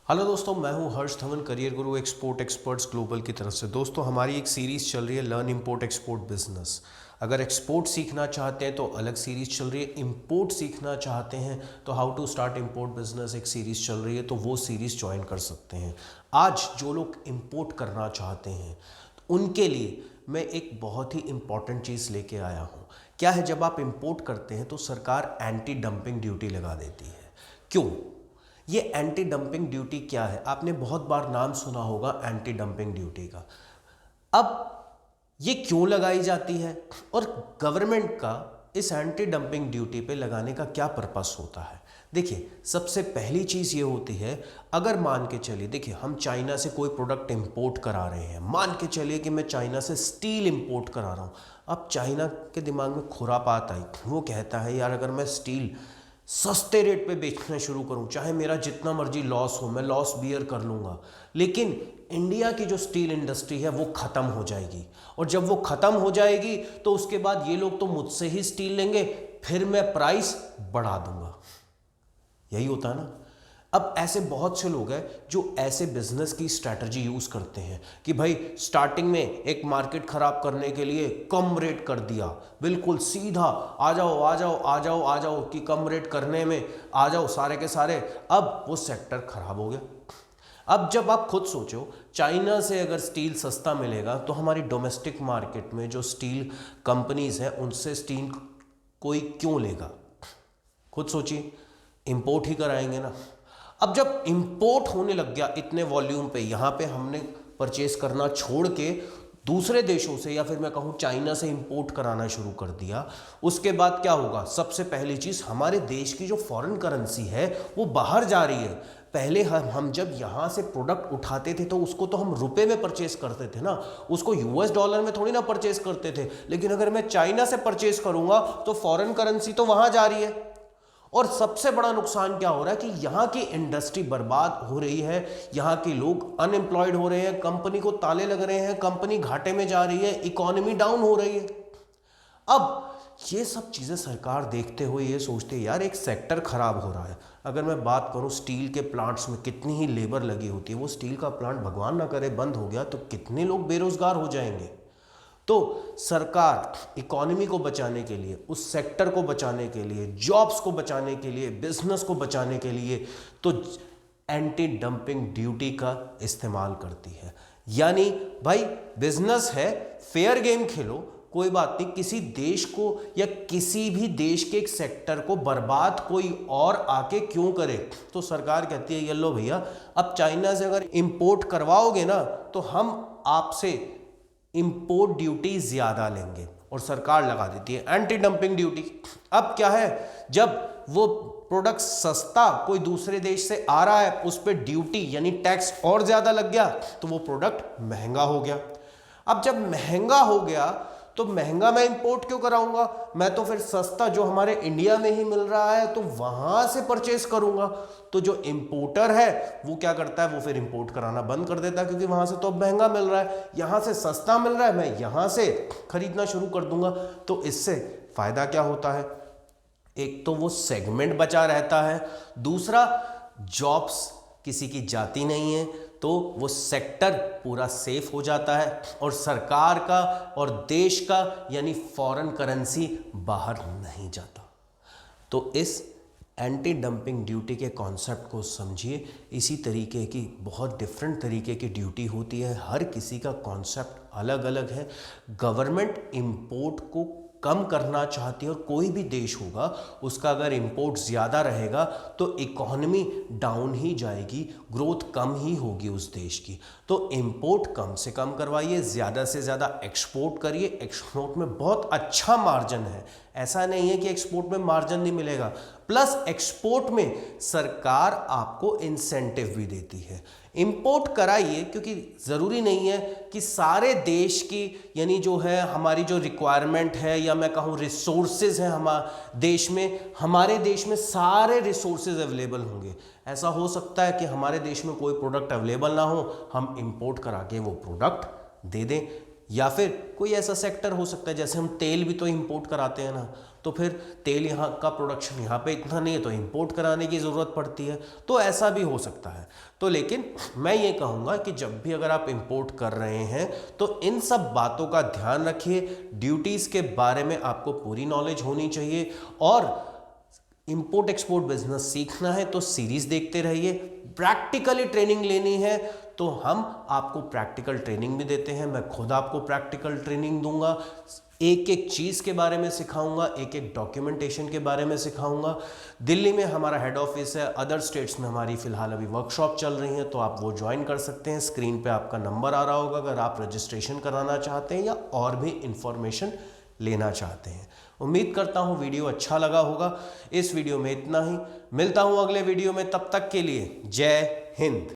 Hello दोस्तों, मैं हूं हर्ष धवन, करियर गुरु एक्सपोर्ट एक्सपर्ट्स ग्लोबल की तरफ से। दोस्तों, हमारी एक सीरीज़ चल रही है लर्न इंपोर्ट एक्सपोर्ट बिजनेस। अगर एक्सपोर्ट सीखना चाहते हैं तो अलग सीरीज़ चल रही है, इंपोर्ट सीखना चाहते हैं तो how to start import business एक सीरीज़ चल रही है, तो वो सीरीज़ ज्वाइन कर सकते हैं। आज जो लोग इंपोर्ट करना चाहते हैं उनके लिए मैं एक बहुत ही इंपॉर्टेंट चीज़ लेके आया हूँ। क्या है, जब आप इंपोर्ट करते हैं तो सरकार एंटी डंपिंग ड्यूटी लगा देती है। क्यों? ये एंटी डंपिंग ड्यूटी क्या है? आपने बहुत बार नाम सुना होगा एंटी डंपिंग ड्यूटी का। अब ये क्यों लगाई जाती है और गवर्नमेंट का इस एंटी डंपिंग ड्यूटी पे लगाने का क्या पर्पस होता है? देखिए, सबसे पहली चीज़ ये होती है, अगर मान के चलिए, देखिए हम चाइना से कोई प्रोडक्ट इंपोर्ट करा रहे हैं, मान के चलिए कि मैं चाइना से स्टील इंपोर्ट करा रहा हूँ। अब चाइना के दिमाग में खुरापात आई, वो कहता है यार अगर मैं स्टील सस्ते रेट पे बेचना शुरू करूं, चाहे मेरा जितना मर्जी लॉस हो, मैं लॉस बियर कर लूंगा, लेकिन इंडिया की जो स्टील इंडस्ट्री है वो खत्म हो जाएगी। और जब वो खत्म हो जाएगी तो उसके बाद ये लोग तो मुझसे ही स्टील लेंगे, फिर मैं प्राइस बढ़ा दूंगा। यही होता है ना। अब ऐसे बहुत से लोग हैं जो ऐसे बिजनेस की स्ट्रैटेजी यूज करते हैं कि भाई स्टार्टिंग में एक मार्केट खराब करने के लिए कम रेट कर दिया, बिल्कुल सीधा आ जाओ आ जाओ आ जाओ आ जाओ कि कम रेट करने में आ जाओ सारे के सारे। अब वो सेक्टर खराब हो गया। अब जब आप खुद सोचो, चाइना से अगर स्टील सस्ता मिलेगा तो हमारी डोमेस्टिक मार्केट में जो स्टील कंपनीज हैं उनसे स्टील कोई क्यों लेगा? खुद सोचिए, इंपोर्ट ही कराएंगे ना। अब जब इंपोर्ट होने लग गया इतने वॉल्यूम पे, यहाँ पे हमने परचेस करना छोड़ के दूसरे देशों से या फिर मैं कहूँ चाइना से इंपोर्ट कराना शुरू कर दिया, उसके बाद क्या होगा? सबसे पहली चीज़, हमारे देश की जो फॉरेन करेंसी है वो बाहर जा रही है। पहले हम जब यहाँ से प्रोडक्ट उठाते थे तो उसको तो हम रुपए में परचेस करते थे ना, उसको यूएस डॉलर में थोड़ी ना परचेस करते थे। लेकिन अगर मैं चाइना से परचेस करूंगा तो फॉरेन करेंसी तो वहां जा रही है। और सबसे बड़ा नुकसान क्या हो रहा है कि यहाँ की इंडस्ट्री बर्बाद हो रही है, यहाँ के लोग अनएम्प्लॉयड हो रहे हैं, कंपनी को ताले लग रहे हैं, कंपनी घाटे में जा रही है, इकोनॉमी डाउन हो रही है। अब ये सब चीज़ें सरकार देखते हुए ये सोचते हैं यार एक सेक्टर खराब हो रहा है। अगर मैं बात करूं स्टील के प्लांट्स में कितनी ही लेबर लगी होती है, वो स्टील का प्लांट भगवान ना करे बंद हो गया तो कितने लोग बेरोजगार हो जाएंगे। तो सरकार इकोनॉमी को बचाने के लिए, उस सेक्टर को बचाने के लिए, जॉब्स को बचाने के लिए, बिजनेस को बचाने के लिए तो एंटी डंपिंग ड्यूटी का इस्तेमाल करती है। यानी भाई बिजनेस है, फेयर गेम खेलो, कोई बात नहीं, किसी देश को या किसी भी देश के एक सेक्टर को बर्बाद कोई और आके क्यों करे। तो सरकार कहती है ये लो भैया, अब चाइना से अगर इंपोर्ट करवाओगे ना तो हम आपसे इंपोर्ट ड्यूटी ज्यादा लेंगे, और सरकार लगा देती है एंटी डंपिंग ड्यूटी। अब क्या है, जब वो प्रोडक्ट सस्ता कोई दूसरे देश से आ रहा है, उस पर ड्यूटी यानी टैक्स और ज्यादा लग गया तो वो प्रोडक्ट महंगा हो गया। अब जब महंगा हो गया तो महंगा मैं इंपोर्ट क्यों कराऊंगा? मैं तो फिर सस्ता जो हमारे इंडिया में ही मिल रहा है तो वहां से परचेस करूंगा। तो जो इंपोर्टर है वो क्या करता है, वो फिर इंपोर्ट कराना बंद कर देता है, क्योंकि वहां से तो महंगा मिल रहा है, यहां से सस्ता मिल रहा है, मैं यहां से खरीदना शुरू कर दूंगा। तो इससे फायदा क्या होता है? एक तो वो सेगमेंट बचा रहता है, दूसरा जॉब्स किसी की जाती नहीं है, तो वो सेक्टर पूरा सेफ हो जाता है और सरकार का और देश का यानी फॉरेन करेंसी बाहर नहीं जाता। तो इस एंटी डंपिंग ड्यूटी के कॉन्सेप्ट को समझिए। इसी तरीके की बहुत डिफरेंट तरीके की ड्यूटी होती है, हर किसी का कॉन्सेप्ट अलग अलग है। गवर्नमेंट इंपोर्ट को कम करना चाहती है, और कोई भी देश होगा उसका अगर इंपोर्ट ज़्यादा रहेगा तो इकोनॉमी डाउन ही जाएगी, ग्रोथ कम ही होगी उस देश की। तो इंपोर्ट कम से कम करवाइए, ज़्यादा से ज़्यादा एक्सपोर्ट करिए। एक्सपोर्ट में बहुत अच्छा मार्जिन है, ऐसा नहीं है कि एक्सपोर्ट में मार्जिन नहीं मिलेगा। प्लस एक्सपोर्ट में सरकार आपको इंसेंटिव भी देती है। इंपोर्ट कराइए, क्योंकि ज़रूरी नहीं है कि सारे देश की यानी जो है हमारी जो रिक्वायरमेंट है या मैं कहूँ रिसोर्सेज हैं हमारे देश में सारे रिसोर्सेज अवेलेबल होंगे। ऐसा हो सकता है कि हमारे देश में कोई प्रोडक्ट अवेलेबल ना हो, हम इंपोर्ट करा के वो प्रोडक्ट दे दें। या फिर कोई ऐसा सेक्टर हो सकता है, जैसे हम तेल भी तो इंपोर्ट कराते हैं ना, तो फिर तेल यहाँ का प्रोडक्शन यहाँ पे इतना नहीं है तो इंपोर्ट कराने की ज़रूरत पड़ती है, तो ऐसा भी हो सकता है। तो लेकिन मैं ये कहूँगा कि जब भी अगर आप इंपोर्ट कर रहे हैं तो इन सब बातों का ध्यान रखिए, ड्यूटीज़ के बारे में आपको पूरी नॉलेज होनी चाहिए, और इंपोर्ट एक्सपोर्ट बिजनेस सीखना है तो सीरीज देखते रहिए। प्रैक्टिकली ट्रेनिंग लेनी है तो हम आपको प्रैक्टिकल ट्रेनिंग भी देते हैं, मैं खुद आपको प्रैक्टिकल ट्रेनिंग दूंगा, एक एक चीज़ के बारे में सिखाऊंगा, एक एक डॉक्यूमेंटेशन के बारे में सिखाऊंगा। दिल्ली में हमारा हेड ऑफिस है, अदर स्टेट्स में हमारी फिलहाल अभी वर्कशॉप चल रही हैं, तो आप वो ज्वाइन कर सकते हैं। स्क्रीन पे आपका नंबर आ रहा होगा अगर आप रजिस्ट्रेशन कराना चाहते हैं या और भी इंफॉर्मेशन लेना चाहते हैं। उम्मीद करता हूँ वीडियो अच्छा लगा होगा। इस वीडियो में इतना ही, मिलता हूँ अगले वीडियो में, तब तक के लिए जय हिंद।